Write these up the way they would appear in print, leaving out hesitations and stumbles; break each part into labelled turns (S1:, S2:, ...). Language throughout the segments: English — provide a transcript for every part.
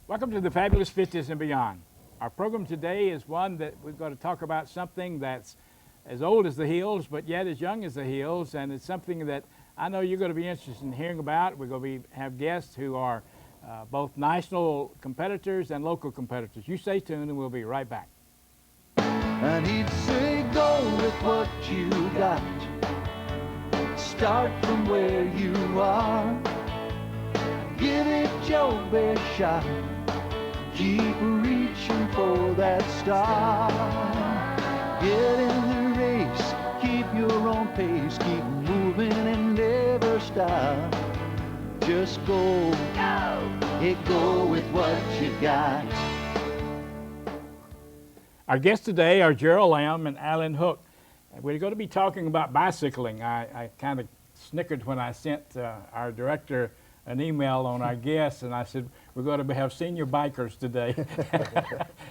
S1: Welcome to the Fabulous Fifties and Beyond. Our program today is one that we're going to talk about something that's as old as the hills, but yet as young as the hills, and it's something that I know you're going to be interested in hearing about. We're going to have guests who are both national competitors and local competitors. You stay tuned and we'll be right back.
S2: And he'd say, go with what you got. Start from where you are. Give it your best shot. Keep reaching for that star. Get in the race, keep your own pace, keep moving and never stop. Just go, go with what you got.
S1: Our guests today are Gerald Lamb and Alan Hook. We're going to be talking about bicycling. I kind of snickered when I sent our director an email on our guests, and I said, we're going to have senior bikers today.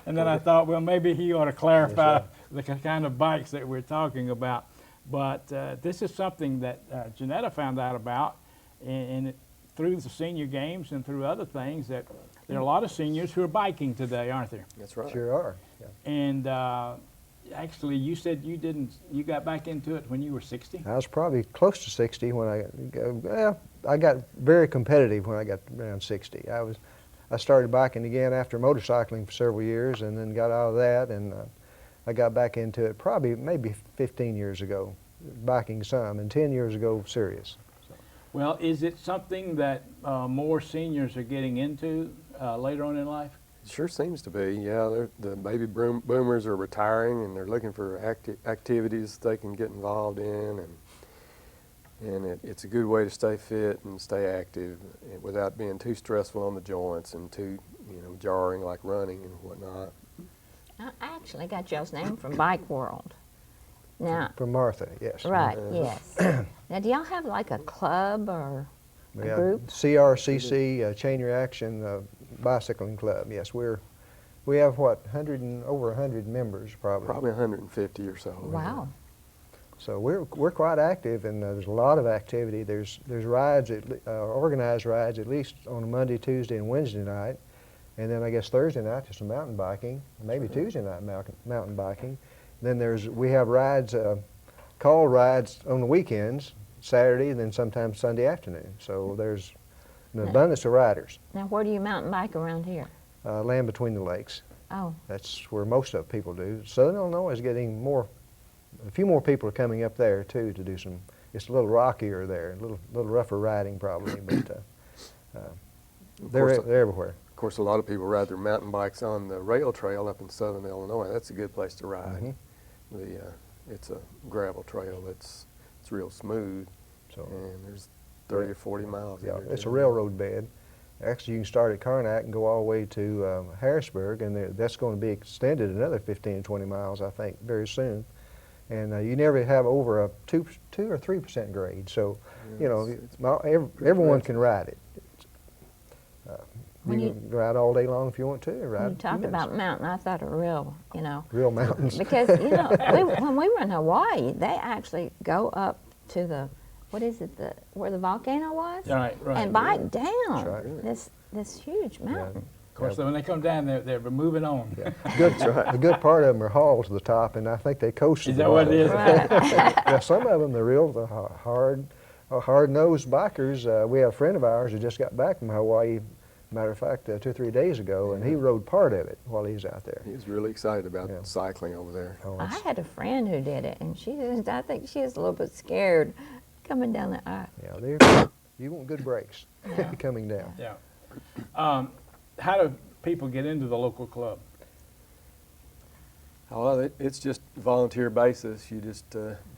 S1: And then I thought, well, maybe he ought to clarify the kind of bikes that we're talking about. But this is something that Jeanettta found out about, and through the senior games and through other things, that there are a lot of seniors who are biking today, aren't there?
S3: That's right.
S4: Sure are. Yeah.
S1: And actually, you said you got back into it when you were 60?
S4: I was probably close to 60 when I got very competitive when I got around 60. I started biking again after motorcycling for several years, and then got out of that, and I got back into it probably maybe 15 years ago, biking some, and 10 years ago serious.
S1: Well, is it something that more seniors are getting into later on in life?
S3: It sure seems to be. Yeah, the baby boomers are retiring, and they're looking for activities they can get involved in, and it's a good way to stay fit and stay active without being too stressful on the joints and too jarring like running and whatnot.
S5: I actually got y'all's name from Bike World. Now,
S4: From Martha, yes.
S5: right, yes. Now, do y'all have like a club or a
S4: We have
S5: group?
S4: CRCC, Chain Reaction Bicycling Club. Yes, we have what, over 100 members probably.
S3: Probably 150 or so.
S5: Wow.
S4: So we're quite active, and there's a lot of activity. There's rides, organized rides, at least on a Monday, Tuesday, and Wednesday night, and then I guess Thursday night there's some mountain biking, maybe Tuesday night mountain biking. Then we have rides, call rides on the weekends, Saturday, and then sometimes Sunday afternoon. So there's an abundance of riders.
S5: Now, where do you mountain bike around here?
S4: Land between the lakes.
S5: Oh,
S4: That's where most of people do. Southern Illinois is getting a few more people are coming up there too to do some. It's a little rockier there, a little rougher riding probably, but they're everywhere.
S3: Of course, a lot of people ride their mountain bikes on the rail trail up in Southern Illinois. That's a good place to ride. It's a gravel trail that's real smooth,
S4: So
S3: and there's 30 or 40 miles. in
S4: yeah,
S3: there,
S4: it's a
S3: too.
S4: railroad bed. Actually, you can start at Karnak and go all the way to Harrisburg, and that's going to be extended another 15, 20 miles, I think, very soon. And you never have over a 2 or 3% grade, so everyone can ride it. You can ride all day long if you want to.
S5: when you talk about mountain, I thought of real
S4: mountains.
S5: because, when we were in Hawaii, they actually go up to the, what is it, where the volcano was?
S1: Right.
S5: And bike down
S4: right.
S5: this huge mountain.
S1: Of course, when they come down, they're moving on.
S4: Yeah. The good part of them are hauls to the top, and I think they coast to
S1: Is
S4: the
S1: that what it is?
S5: Right.
S4: Yeah, some of them, the hard-nosed bikers. We have a friend of ours who just got back from Hawaii, matter of fact, 2 or 3 days ago, and he rode part of it while he was out there.
S3: He was really excited about
S4: Yeah.
S3: cycling over there.
S4: Oh,
S5: I had a friend who did it, and I think she was a little bit scared coming down the aisle.
S4: yeah, you want good brakes coming down.
S1: Yeah. How do people get into the local club?
S3: Oh, it's just volunteer basis. You just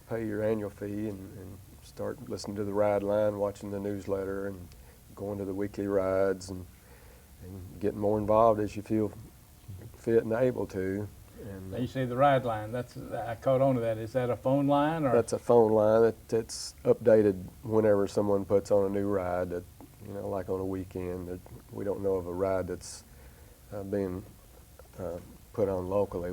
S3: pay your annual fee and start listening to the ride line, watching the newsletter, and going to the weekly rides, and getting more involved as you feel fit and able to. And
S1: Now you say the ride line. I caught on to that. Is that a phone line or?
S3: that's a phone line that's updated whenever someone puts on a new ride. That like on a weekend. That we don't know of a ride that's being put on locally.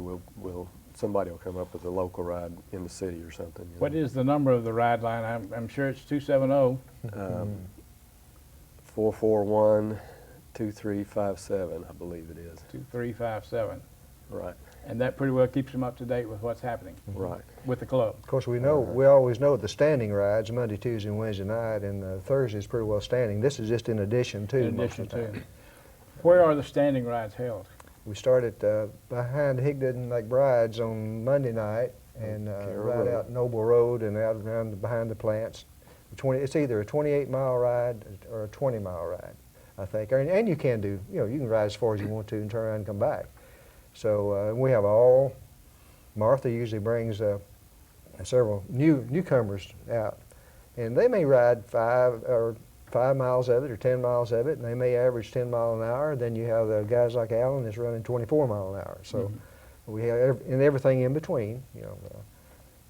S3: Somebody will come up with a local ride in the city or something.
S1: What is the number of the ride line? I'm sure it's 270.
S3: 441 2357, I believe it is.
S1: 2357.
S3: Right,
S1: And that pretty well keeps them up to date with what's happening
S3: right.
S1: with the club.
S4: Of course, we always know the standing rides, Monday, Tuesday, and Wednesday night, and Thursday is pretty well standing. This is just in addition to
S1: In
S4: most
S1: addition
S4: of the
S1: to.
S4: time.
S1: Where are the standing rides held?
S4: We start at behind Higdon McBride's on Monday night, and
S3: Carroll
S4: ride
S3: Road.
S4: out Noble Road and out around behind the plants. It's either a 28-mile ride or a 20-mile ride, I think. And you can do, you can ride as far as you want to and turn around and come back. So we have Martha usually brings several newcomers out, and they may ride 5 miles of it or 10 miles of it, and they may average 10 miles an hour. Then you have the guys like Alan that's running 24 miles an hour. So we have everything in between.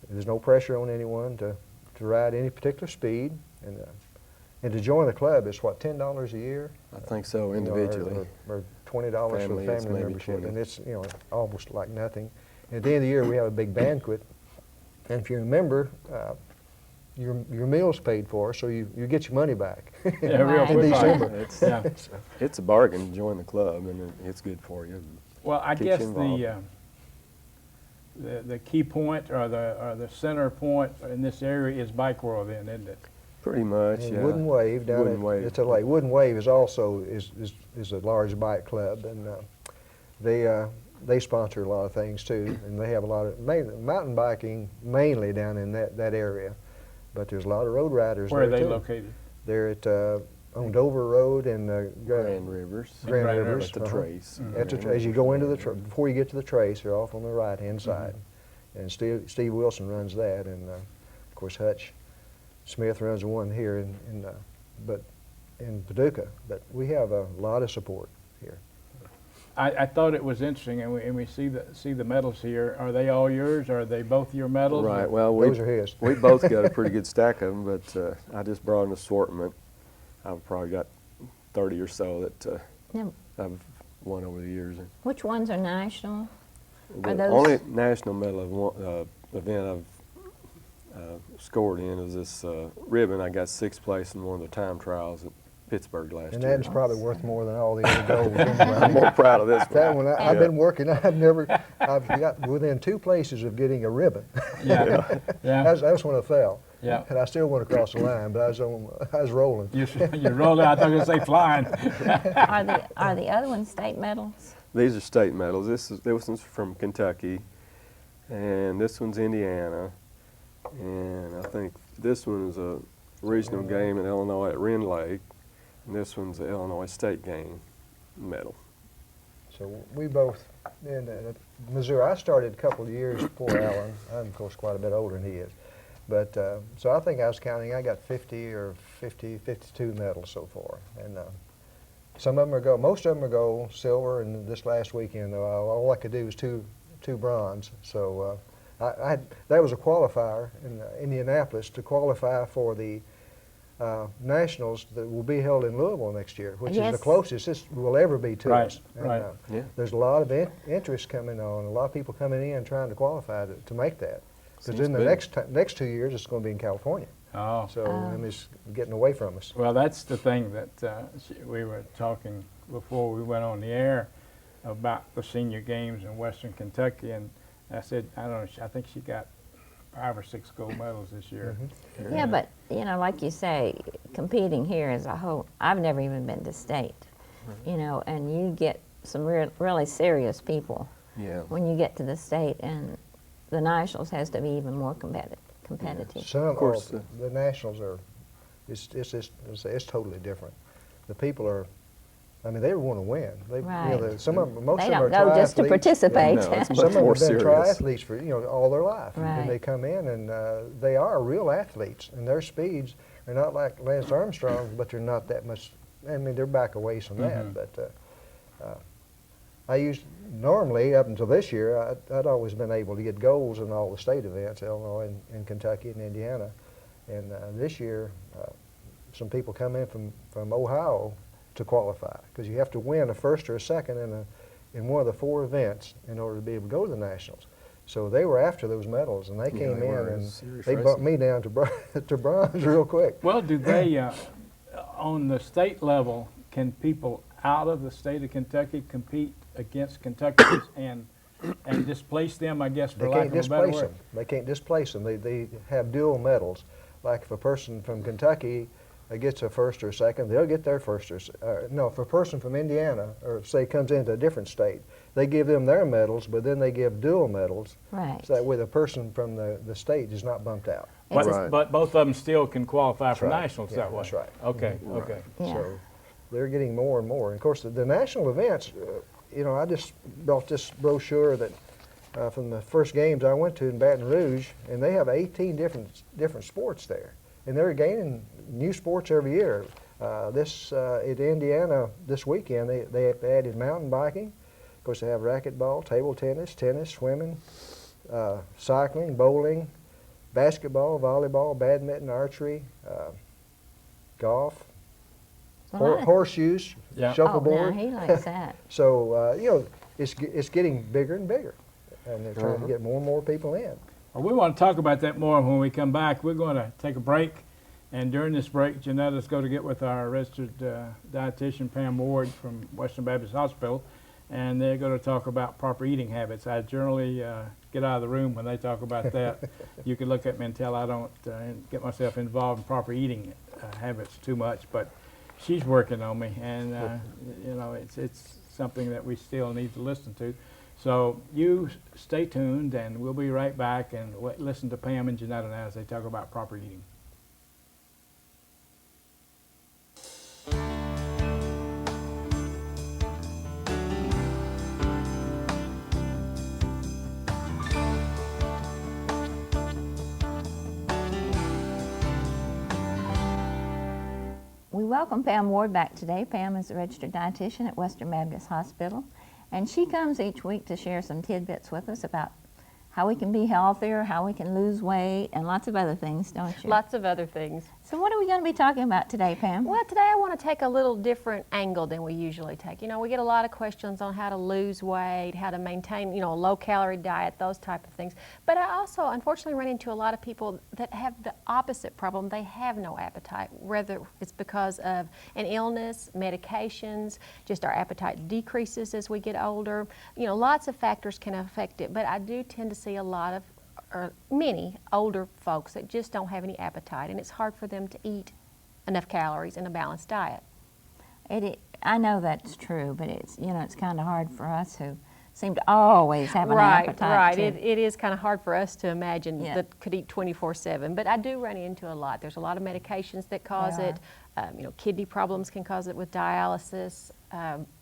S4: There's no pressure on anyone to ride any particular speed, and to join the club is what, $10 a year?
S3: I think so, individually.
S4: Or $20 for the
S3: Family, it's
S4: family
S3: maybe
S4: membership,
S3: 20.
S4: and it's almost like nothing. And at the end of the year, we have a big banquet, and if you remember, your meal's paid for, so you get your money back.
S1: Yeah, real
S5: Right.
S4: In
S1: quick.
S4: December.
S3: It's,
S1: Yeah.
S3: it's a bargain to join the club, and it's good for you.
S1: Well, I
S3: Keeps you
S1: guess
S3: involved.
S1: the key point or the center point in this area is Bike World, then, isn't it?
S3: Pretty much,
S4: And
S3: yeah.
S4: Wooden Wave down
S3: Wooden Wave.
S4: It's a lake. Wooden Wave is also is a large bike club, and they sponsor a lot of things too, and they have a lot of mountain biking mainly down in that area, but there's a lot of road riders.
S1: Where are
S4: there
S1: they
S4: too.
S1: located?
S4: They're at on Dover Road and
S3: Grand Rivers.
S4: Grand
S1: Grand
S4: Rivers.
S3: At the Trace.
S4: At the as you go into before you get to the Trace, they're off on the right-hand side, and Steve Wilson runs that, and of course Hutch Smith runs the one here in Paducah. But we have a lot of support here.
S1: I thought it was interesting, and we see the medals here. Are they all yours, or are they both your medals?
S3: Right, well,
S4: Those are his.
S3: we both got a pretty good stack of them, but I just brought an assortment. I've probably got 30 or so that
S5: Now,
S3: I've won over the years.
S5: which ones are national?
S3: The
S5: those-
S3: only national medal event I've scored in is this ribbon. I got 6th place in one of the time trials at Pittsburgh last
S4: And
S3: year.
S4: that's probably worth more than all the other golds.
S3: I'm
S4: anyway.
S3: more proud of this one.
S4: That one, I've
S3: Yeah.
S4: been working. I've got within 2 places of getting a ribbon.
S1: Yeah, yeah,
S4: That's when I fell.
S1: yeah.
S4: And I still went across the line, but I was rolling.
S1: You rolled out. I thought you were going to say flying.
S5: Are the other ones state medals?
S3: These are state medals. This one's from Kentucky, and this one's Indiana, and I think this one is a regional game in Illinois at Wren Lake, and this one's the Illinois State Game medal.
S4: So we both in Missouri. I started a couple of years before Alan. I'm of course quite a bit older than he is, but so I think I was counting. I got 52 medals so far, and some of them are gold. Most of them are gold, silver, and this last weekend though, all I could do was two bronze. So that was a qualifier in Indianapolis to qualify for the nationals that will be held in Louisville next year, which is
S5: Yes.
S4: the closest this will ever be to
S1: Right,
S4: us.
S1: right.
S3: Yeah.
S4: There's a lot of interest coming on, a lot of people coming in trying to qualify to make that. Because
S3: Seems
S4: in the
S3: big.
S4: next 2 years, it's going to be in California.
S1: Oh,
S4: So I mean, it's getting away from us.
S1: well, that's the thing that we were talking before we went on the air about the senior games in Western Kentucky, and I said, I don't know, I think she got 5 or 6 gold medals this year.
S5: Yeah, but like you say, competing here as a whole, I've never even been to state, and you get some really serious people
S3: Yeah.
S5: when you get to the state, and the nationals has to be even more competitive.
S4: Some
S3: course,
S4: the nationals are, it's totally different. The people are, I mean, they want to win.
S5: Right.
S4: Some of them, most
S5: They
S4: of them are
S5: don't go just to
S4: triathletes.
S5: participate.
S3: No, it's
S4: Some
S3: much
S4: of them
S3: more
S4: have been
S3: serious.
S4: triathletes for all their life,
S5: Right.
S4: and they come in and they are real athletes, and their speeds are not like Lance Armstrong's, but they're not that much. I mean, they're back a ways from that. But I used normally up until this year, I'd always been able to get golds in all the state events, Illinois and Kentucky and Indiana, and this year some people come in from Ohio to qualify because you have to win a first or a second in one of the 4 events in order to be able to go to the nationals. So they were after those medals, and they came
S3: they
S4: in
S3: were. It
S4: and
S3: was serious
S4: they bumped me down to bronze real quick.
S1: Well, do they, on the state level, can people out of the state of Kentucky compete against Kentuckians and displace them, I guess, for
S4: They
S1: lack
S4: can't
S1: of a better
S4: displace
S1: word?
S4: them. They can't displace them. They have dual medals. Like if a person from Kentucky gets a first or second, they'll get their first or no. If a person from Indiana or say comes into a different state, they give them their medals, but then they give dual medals.
S5: Right.
S4: So that way the person from the state is not bumped out.
S5: It's
S1: But,
S5: a-
S3: Right.
S1: but both of them still can qualify for
S4: right.
S1: nationals
S4: Yeah,
S1: that way?
S4: that's right.
S1: Okay,
S3: Right.
S1: okay.
S5: Yeah.
S4: So they're getting more and more. And of course, the national events, I just brought this brochure that from the first games I went to in Baton Rouge, and they have 18 different sports there. And they're gaining new sports every year. At Indiana this weekend, they added mountain biking. Of course, they have racquetball, table tennis, swimming, cycling, bowling, basketball, volleyball, badminton, archery, golf,
S5: a lot of-
S4: horseshoes,
S1: Yeah.
S5: Oh,
S4: shuffleboard.
S5: now he likes that.
S4: So, it's getting bigger and bigger, and they're trying to get more and more people in.
S1: Well, we want to talk about that more when we come back. We're going to take a break, and during this break, Jeanetta's going to get with our registered dietitian, Pam Ward from Western Baptist Hospital, and they're going to talk about proper eating habits. I generally get out of the room when they talk about that. You can look at me and tell I don't get myself involved in proper eating habits too much, but she's working on me, and it's something that we still need to listen to. So you stay tuned, and we'll be right back and listen to Pam and Jeanettta now as they talk about proper eating.
S5: We welcome Pam Ward back today. Pam is a registered dietitian at Western Baptist Hospital, and she comes each week to share some tidbits with us about how we can be healthier, how we can lose weight, and lots of other things, don't you?
S6: Lots of other things.
S5: So what are we going to be talking about today, Pam?
S6: Well, today I want to take a little different angle than we usually take. We get a lot of questions on how to lose weight, how to maintain, a low-calorie diet, those type of things. But I also, unfortunately, run into a lot of people that have the opposite problem. They have no appetite, whether it's because of an illness, medications, just our appetite decreases as we get older. Lots of factors can affect it, but I do tend to see a lot of or many older folks that just don't have any appetite, and it's hard for them to eat enough calories in a balanced diet.
S5: I know that's true, but it's kind of hard for us who seem to always have an
S6: Right.
S5: appetite.
S6: It is kind of hard for us to imagine
S5: Yeah.
S6: that could eat 24/7, but I do run into a lot. There's a lot of medications that cause
S5: There
S6: it. Kidney problems can cause it with dialysis.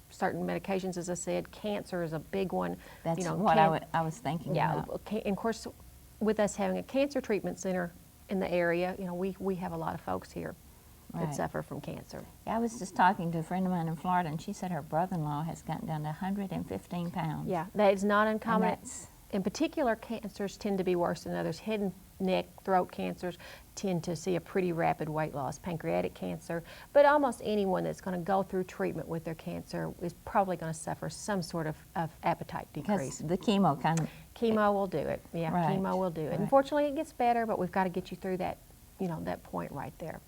S6: Certain medications, as I said, cancer is a big one.
S5: That's what I was thinking
S6: Yeah,
S5: about.
S6: and of course, with us having a cancer treatment center in the area, we have a lot of folks here
S5: Right.
S6: that suffer from cancer.
S5: I was just talking to a friend of mine in Florida, and she said her brother-in-law has gotten down to 115 pounds.
S6: Yeah, that is not
S5: And
S6: uncommon.
S5: that's,
S6: In particular, cancers tend to be worse than others. Head and neck, throat cancers tend to see a pretty rapid weight loss. Pancreatic cancer, but almost anyone that's going to go through treatment with their cancer is probably going to suffer some sort of appetite
S5: because
S6: decrease.
S5: the chemo kind of,
S6: Chemo will do it. Yeah,
S5: Right,
S6: chemo will do it.
S5: right.
S6: Unfortunately, it gets better, but we've got to get you through that, that point right there.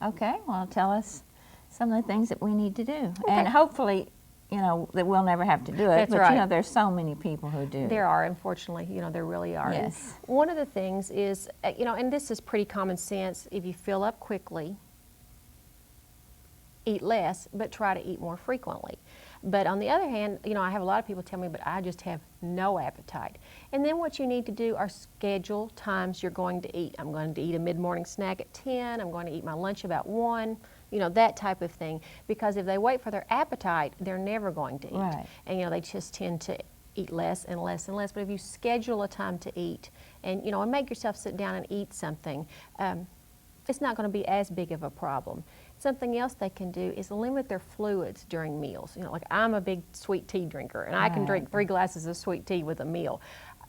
S5: okay, well, tell us some of the things that we need to do.
S6: Okay.
S5: And hopefully, that we'll never have to do it.
S6: That's
S5: but,
S6: right.
S5: there's so many people who do.
S6: There are, unfortunately, there really are. And
S5: Yes.
S6: one of the things is, and this is pretty common sense, if you fill up quickly, eat less, but try to eat more frequently. But on the other hand, I have a lot of people tell me, but I just have no appetite. And then what you need to do are schedule times you're going to eat. I'm going to eat a mid-morning snack at 10, I'm going to eat my lunch about 1, that type of thing. Because if they wait for their appetite, they're never going to eat.
S5: Right.
S6: And, they just tend to eat less and less and less. But if you schedule a time to eat and, and make yourself sit down and eat something, it's not going to be as big of a problem. Something else they can do is limit their fluids during meals. Like I'm a big sweet tea drinker, and I can drink 3 glasses of sweet tea with a meal.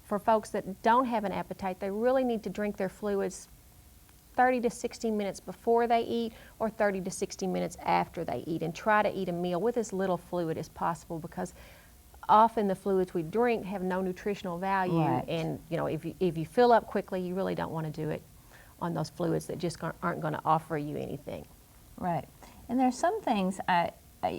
S6: For folks that don't have an appetite, they really need to drink their fluids 30 to 60 minutes before they eat or 30 to 60 minutes after they eat, and try to eat a meal with as little fluid as possible, because often the fluids we drink have no nutritional value.
S5: Right.
S6: And if you fill up quickly, you really don't want to do it on those fluids that just aren't going to offer you anything.
S5: Right. And there's some things I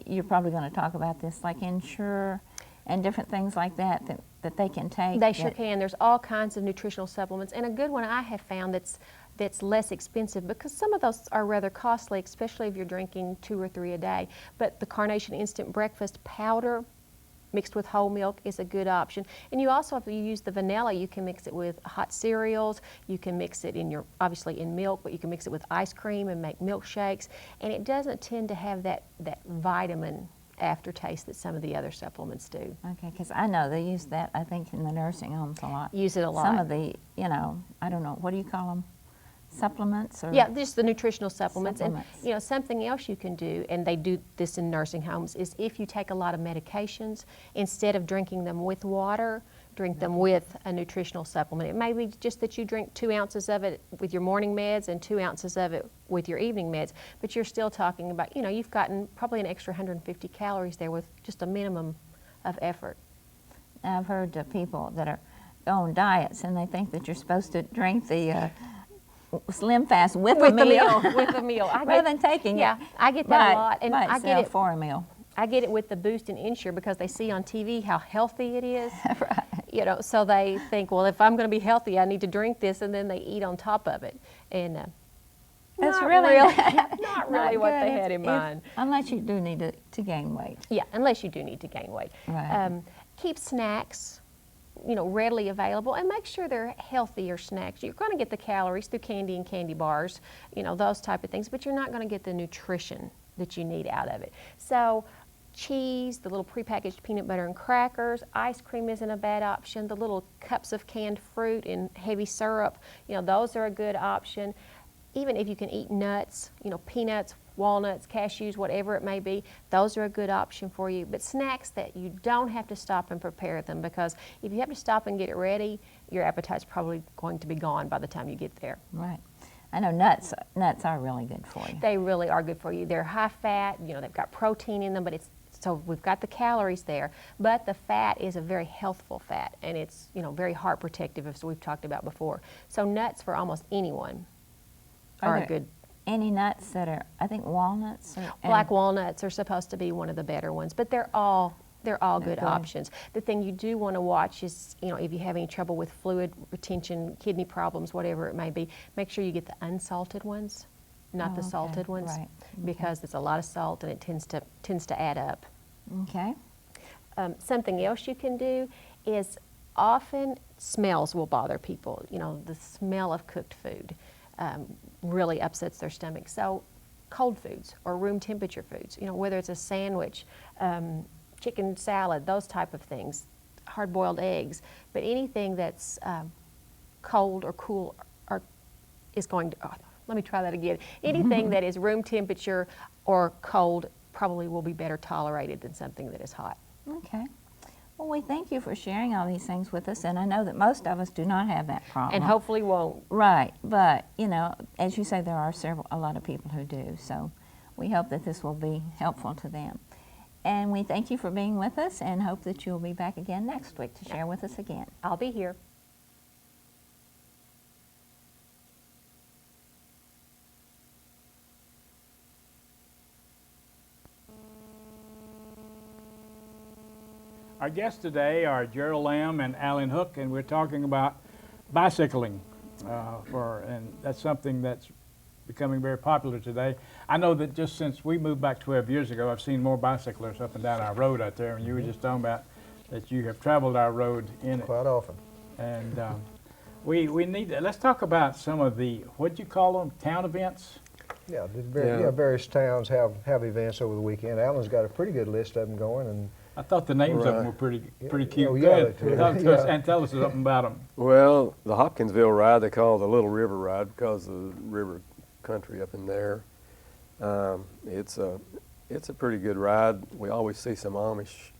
S5: you're probably going to talk about this, like Ensure and different things like that that they can take.
S6: They sure can. There's all kinds of nutritional supplements, and a good one I have found that's less expensive, because some of those are rather costly, especially if you're drinking 2 or 3 a day. But the Carnation Instant Breakfast Powder mixed with whole milk is a good option. And you also, if you use the vanilla, you can mix it with hot cereals. You can mix it obviously in milk, but you can mix it with ice cream and make milkshakes. And it doesn't tend to have that vitamin aftertaste that some of the other supplements do.
S5: Okay, because I know they use that, I think, in the nursing homes a lot.
S6: Use it a lot.
S5: Some of the, I don't know, what do you call them? Supplements? Or
S6: Yeah, just the nutritional supplements.
S5: Supplements.
S6: And something else you can do, and they do this in nursing homes, is if you take a lot of medications, instead of drinking them with water, drink them with a nutritional supplement. It may be just that you drink 2 ounces of it with your morning meds and 2 ounces of it with your evening meds, but you're still talking about, you've gotten probably an extra 150 calories there with just a minimum of effort.
S5: I've heard of people that go on diets and they think that you're supposed to drink the Slim Fast with a meal.
S6: With a meal.
S5: Rather than taking it.
S6: Yeah, I get that a lot.
S5: And I get it for a meal.
S6: I get it with the Boost and Ensure because they see on TV how healthy it is.
S5: Right.
S6: So they think, well, if I'm going to be healthy, I need to drink this, and then they eat on top of it. And
S5: That's
S6: not
S5: really
S6: not really what they had in mind.
S5: Unless you do need to gain weight.
S6: Yeah, unless you do need to gain weight.
S5: Right.
S6: Keep snacks, readily available, and make sure they're healthier snacks. You're going to get the calories through candy and candy bars, those type of things, but you're not going to get the nutrition that you need out of it. So cheese, the little prepackaged peanut butter and crackers, ice cream isn't a bad option. The little cups of canned fruit and heavy syrup, those are a good option. Even if you can eat nuts, peanuts, walnuts, cashews, whatever it may be, those are a good option for you. But snacks that you don't have to stop and prepare them, because if you have to stop and get it ready, your appetite's probably going to be gone by the time you get there.
S5: Right. I know nuts are really good for you.
S6: They really are good for you. They're high fat, they've got protein in them, but so we've got the calories there, but the fat is a very healthful fat, and it's, very heart protective, as we've talked about before. So nuts for almost anyone are a good.
S5: Any nuts that are, I think walnuts?
S6: Black walnuts are supposed to be one of the better ones, but they're all good options. The thing you do want to watch is, if you have any trouble with fluid retention, kidney problems, whatever it may be, make sure you get the unsalted ones, not the salted ones,
S5: right.
S6: because there's a lot of salt and it tends to add up.
S5: Okay.
S6: Something else you can do is, often smells will bother people. The smell of cooked food really upsets their stomach. So cold foods or room temperature foods, whether it's a sandwich, chicken salad, those type of things, hard-boiled eggs, but anything that's cold or cool is going to, let me try that again. Anything that is room temperature or cold probably will be better tolerated than something that is hot.
S5: Okay. Well, we thank you for sharing all these things with us, and I know that most of us do not have that problem.
S6: And hopefully won't.
S5: Right, but, as you say, there are a lot of people who do, so we hope that this will be helpful to them. And we thank you for being with us and hope that you'll be back again next week to share with us again.
S6: I'll be here.
S1: Our guests today are Gerald Lamb and Alan Hook, and we're talking about bicycling, and that's something that's becoming very popular today. I know that just since we moved back 12 years ago, I've seen more bicyclists up and down our road out there, and you were just talking about that you have traveled our road in it.
S4: Quite often.
S1: And we need to, let's talk about some of the, what'd you call them, town events?
S4: Yeah, various towns have events over the weekend. Alan's got a pretty good list of them going, and
S1: I thought the names of them were pretty cute.
S4: Oh,
S1: Go
S4: yeah,
S1: ahead,
S4: they do.
S1: talk to us and tell us something about them.
S3: Well, the Hopkinsville ride they call the Little River Ride because of the river country up in there. It's a pretty good ride. We always see some Amish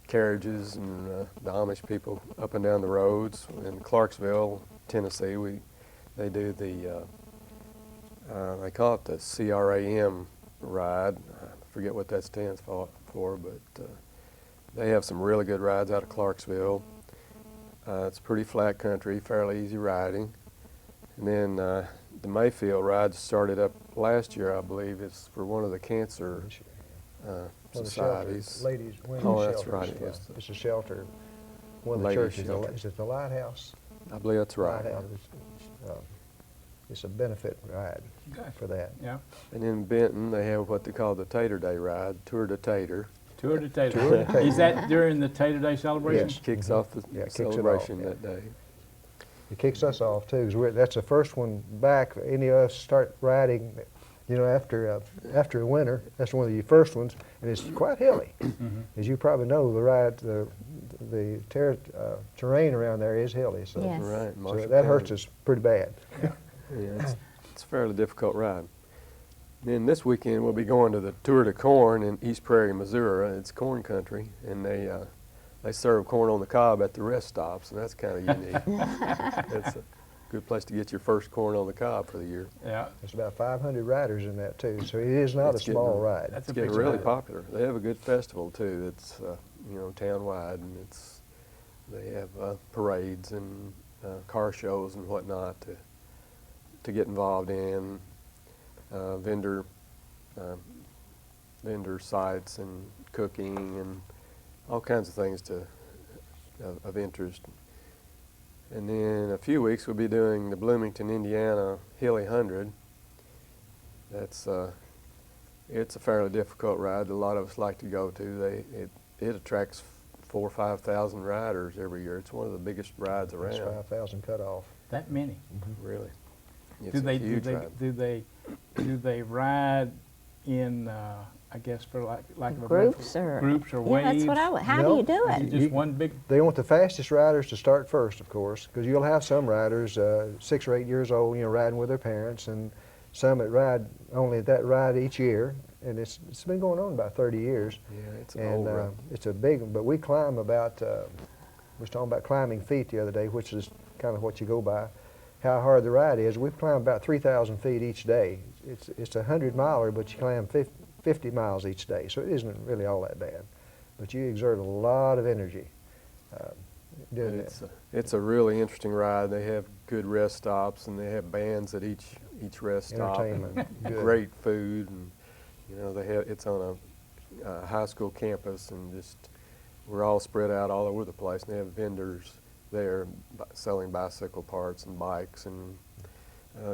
S3: carriages and the Amish people up and down the roads. In Clarksville, Tennessee, they do the they call it the CRAM ride. I forget what that stands for, but they have some really good rides out of Clarksville. It's pretty flat country, fairly easy riding. And then the Mayfield ride started up last year, I believe. It's for one of the cancer
S4: One of the
S3: societies.
S4: shelters, ladies, women's
S3: Oh, that's
S4: shelters.
S3: right, it was the
S4: It's a shelter. One of the
S3: ladies'
S4: churches,
S3: shelter.
S4: is it the Lighthouse?
S3: I believe that's right.
S4: Lighthouse. It's a benefit ride
S1: Okay.
S4: for that.
S1: Yeah.
S3: And in Benton, they have what they call the Tater Day ride, Tour de Tater.
S1: Tour de Tater.
S4: Tour de Tater.
S1: Is that during the Tater Day celebration?
S4: Yes.
S3: Kicks off the
S4: Yeah, it kicks it off,
S3: celebration
S4: yeah.
S3: that day.
S4: It kicks us off too, because that's the first one back. Any of us start riding, after a winter. That's one of the first ones, and it's quite hilly. As you probably know, the terrain around there is hilly, so,
S5: Yes.
S3: Right.
S4: so
S3: Marshall
S4: that hurts
S3: County.
S4: us pretty bad.
S3: Yeah, it's a fairly difficult ride. Then this weekend we'll be going to the Tour de Corn in East Prairie, Missouri. It's corn country, and they serve corn on the cob at the rest stops, and that's kind of unique. That's a good place to get your first corn on the cob for the year.
S1: Yeah.
S4: There's about 500 riders in that too, so it is not
S3: It's
S4: a small
S3: getting-
S4: ride.
S1: That's
S3: It's
S1: a
S3: getting
S1: big
S3: really
S1: ride.
S3: popular. They have a good festival too. It's town-wide, and they have parades and car shows and whatnot to get involved in. Vendor sites and cooking and all kinds of things of interest. And then in a few weeks we'll be doing the Bloomington, Indiana Hilly 100. That's it's a fairly difficult ride that a lot of us like to go to. It attracts 4,000 or 5,000 riders every year. It's one of the biggest rides
S4: That's
S3: around.
S4: 5,000 cut off.
S1: That many.
S3: Really, it's
S1: Do
S3: a
S1: they do
S3: huge
S1: they
S3: ride.
S1: do they ride in I guess for lack of a better
S5: Groups
S1: phrase,
S5: or
S1: groups or
S5: yeah,
S1: waves?
S5: that's what I would. How
S4: No.
S5: do you do
S1: Is it
S5: it?
S1: just one big?
S4: They want the fastest riders to start first, of course, because you'll have some riders 6 or 8 years old, riding with their parents, and some that ride only that ride each year, and it's been going on about 30 years.
S3: Yeah, it's an
S4: And
S3: old ride.
S4: it's a big, but we climb about, we was talking about climbing feet the other day, which is kind of what you go by, how hard the ride is. We climb about 3,000 feet each day. It's a 100-miler, but you climb 50 miles each day, so it isn't really all that bad. But you exert a lot of energy doing that.
S3: It's a really interesting ride. They have good rest stops, and they have bands at each rest stop. And
S4: Entertainment, good.
S3: great food, and it's on a high school campus, and just we're all spread out all over the place. And they have vendors there selling bicycle parts and bikes and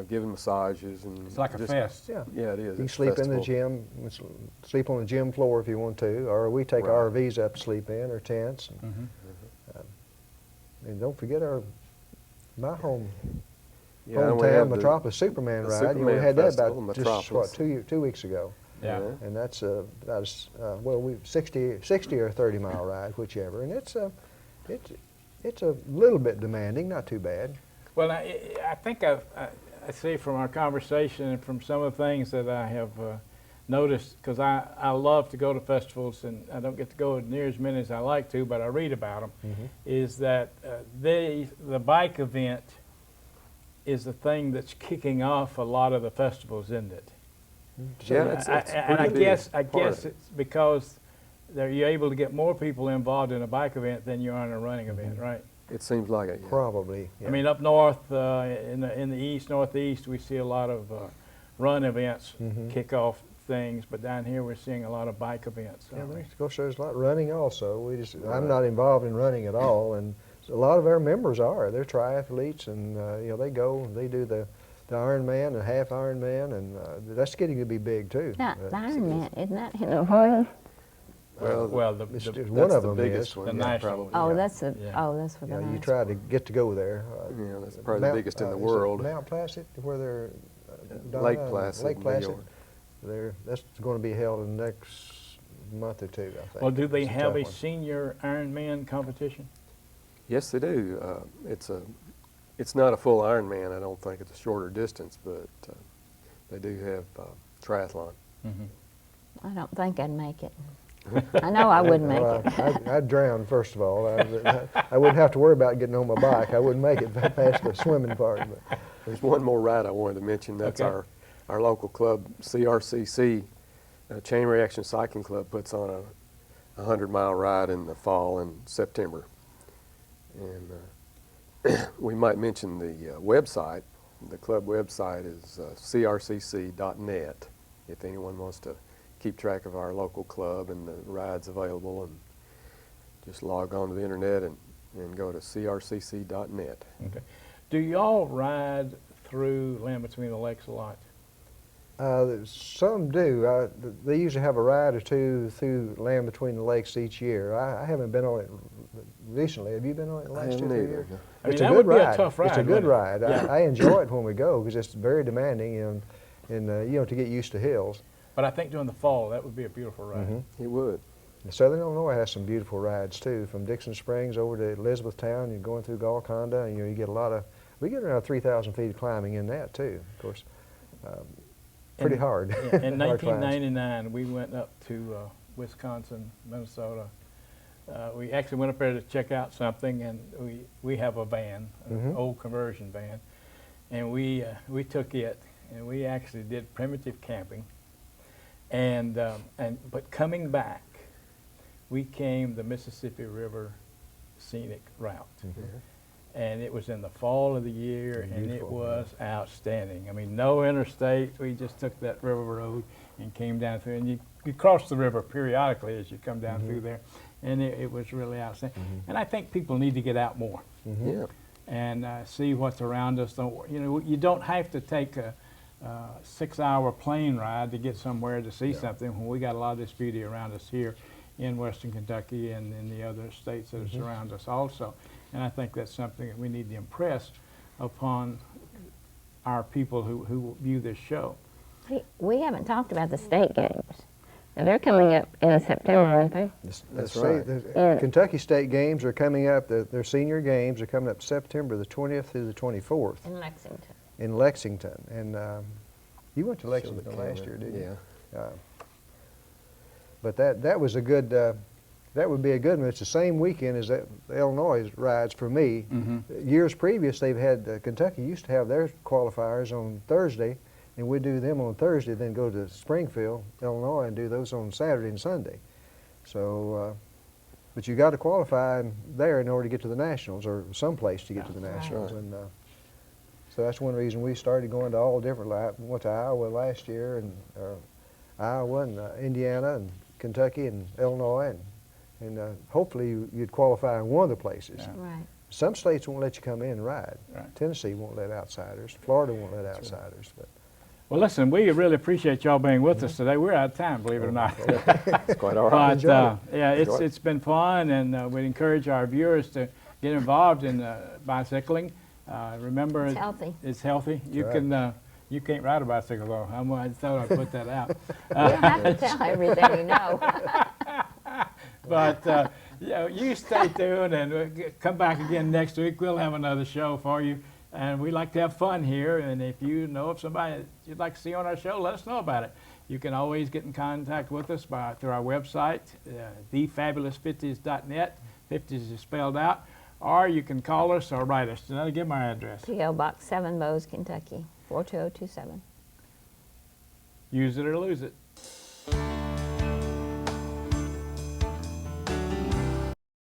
S3: giving massages and
S1: It's like a
S3: just-
S1: fest.
S4: Yeah.
S3: Yeah, it is.
S4: You
S3: It's a
S4: sleep in the
S3: festival.
S4: gym, sleep on the gym floor if you want to, or we take
S3: Right.
S4: RVs up to sleep in, or tents. And don't forget my
S3: Yeah, and we
S4: hometown
S3: have the-
S4: Metropolis Superman
S3: the
S4: ride.
S3: Superman
S4: we had that
S3: Festival,
S4: about
S3: Metropolis.
S4: just, 2 weeks ago.
S1: Yeah.
S4: And that's we 60 or 30-mile ride, whichever. And it's a little bit demanding, not too bad.
S1: Well, I think I see from our conversation and from some of the things that I have noticed, because I love to go to festivals, and I don't get to go near as many as I like to, but I read about them, is that the bike event is the thing that's kicking off a lot of the festivals, isn't it?
S3: Yeah, it's
S1: And I
S3: pretty big
S1: guess
S3: part of it.
S1: it's because you're able to get more people involved in a bike event than you are in a running event, right?
S3: It seems like it. Yeah.
S4: Probably. Yeah.
S1: I mean, up north in the east, northeast, we see a lot of run events kick off things, but down here we're seeing a lot of bike events.
S4: Yeah,
S1: aren't we?
S4: of course, there's a lot running also. I'm not involved in running at all, and a lot of our members are. They're triathletes, and they go and they do the Ironman and half Ironman, and that's getting to be big too.
S5: Now, the Ironman, isn't that in Ohio?
S1: Well,
S4: It's
S1: the
S4: one
S3: that's
S4: of
S3: the
S4: them
S3: biggest
S4: is.
S3: one.
S1: The
S3: yeah,
S1: national.
S3: probably.
S5: Oh,
S3: yeah.
S5: that's the
S1: Yeah.
S5: that's for the
S4: Yeah, you
S5: nice
S4: try to get to go there.
S3: Yeah, that's probably the biggest in the world.
S4: Is it Mount Placid, where they're
S3: Lake
S4: Donna,
S3: Placid,
S4: Lake
S3: New
S4: Placid.
S3: York.
S4: That's going to be held in the next month or two, I think.
S1: Well, do they
S4: It's
S1: have
S4: tough
S1: a
S4: one.
S1: senior Ironman competition?
S3: Yes, they do. It's not a full Ironman. I don't think it's a shorter distance, but they do have triathlon.
S5: I don't think I'd make it. I know I wouldn't make
S4: Well,
S5: it.
S4: I'd drown, first of all. I wouldn't have to worry about getting on my bike. I wouldn't make it past the swimming part. But
S3: There's one more ride I wanted to mention. That's
S1: Okay.
S3: our local club, CRCC, Chain Reaction Cycling Club, puts on a 100-mile ride in the fall in September. And we might mention the website. the club website is crcc.net if anyone wants to keep track of our local club and the rides available, and just log on to the internet and go to crcc.net.
S1: Okay. Do y'all ride through Land Between the Lakes a lot?
S4: Some do. They usually have a ride or two through Land Between the Lakes each year. I haven't been on it recently. Have you been on it the last 2 or 3 years?
S1: I mean,
S4: It's a
S1: that
S4: good
S1: would be a
S4: ride.
S1: tough ride,
S4: It's a good
S1: wouldn't it?
S4: ride.
S1: Yeah.
S4: I enjoy it when we go because it's very demanding and you know, to get used to hills.
S1: But I think during the fall, that would be a beautiful ride.
S3: It would.
S4: Southern Illinois has some beautiful rides too, from Dixon Springs over to Elizabethtown. You're going through Golconda, and you get a lot of. We get around 3,000 feet of climbing in that too. Of course, pretty hard.
S1: In
S4: Hard climbs.
S1: 1999, we went up to Wisconsin, Minnesota. We actually went up there to check out something, and we have a van, an old conversion van, and we took it, and we actually did primitive camping, but coming back, we came the Mississippi River scenic route. And it was in the fall of the year, and it was outstanding. I mean, no interstate. We just took that river road and came down through, and you cross the river periodically as you come down through there, and it was really outstanding. And I think people need to get out more
S3: Yeah.
S1: and see what's around us. You know, you don't have to take a 6-hour plane ride to get somewhere to see something when we got a lot of this beauty around us here in Western Kentucky and in the other states that surround us also. And I think that's something that we need to impress upon our people who view this show.
S7: We haven't talked about the state games. Now they're coming up in September, aren't they?
S3: That's right.
S4: The Kentucky State Games are coming up. Their senior games are coming up September the 20th through the 24th
S7: In Lexington.
S4: in Lexington. And you went to Lexington last year, didn't you?
S3: Yeah.
S4: But that was a good. That would be a good one. It's the same weekend as the Illinois rides for me. Years previous, they've had Kentucky used to have their qualifiers on Thursday, and we'd do them on Thursday, then go to Springfield, Illinois, and do those on Saturday and Sunday. So, but you got to qualify there in order to get to the Nationals, or someplace to get to the Nationals. And so that's one reason we started going to all different. Went to Iowa last year, and Iowa and Indiana and Kentucky and Illinois, and hopefully you'd qualify in one of the places.
S7: Right.
S4: Some states won't let you come in and ride.
S1: Right.
S4: Tennessee won't let outsiders. Florida won't let outsiders. But
S1: Well, listen, we really appreciate y'all being with us today. We're out of time, believe it or not.
S3: It's quite all right.
S1: But yeah, it's been fun, and we'd encourage our viewers to get involved in bicycling. Remember,
S5: It's healthy.
S1: It's healthy. You
S4: right.
S1: can. You can't ride a bicycle though. I thought I'd put that out.
S5: You don't have to tell everything you know.
S1: But you know, you stay tuned and come back again next week. We'll have another show for you, and we like to have fun here. And if you know of somebody that you'd like to see on our show, let us know about it. You can always get in contact with us through our website, thefabulousfifties.net. 50s is spelled out, or you can call us or write us. And I'll give my address.
S5: P.O. Box 7, Bose, Kentucky, 42027.
S1: Use it or lose it.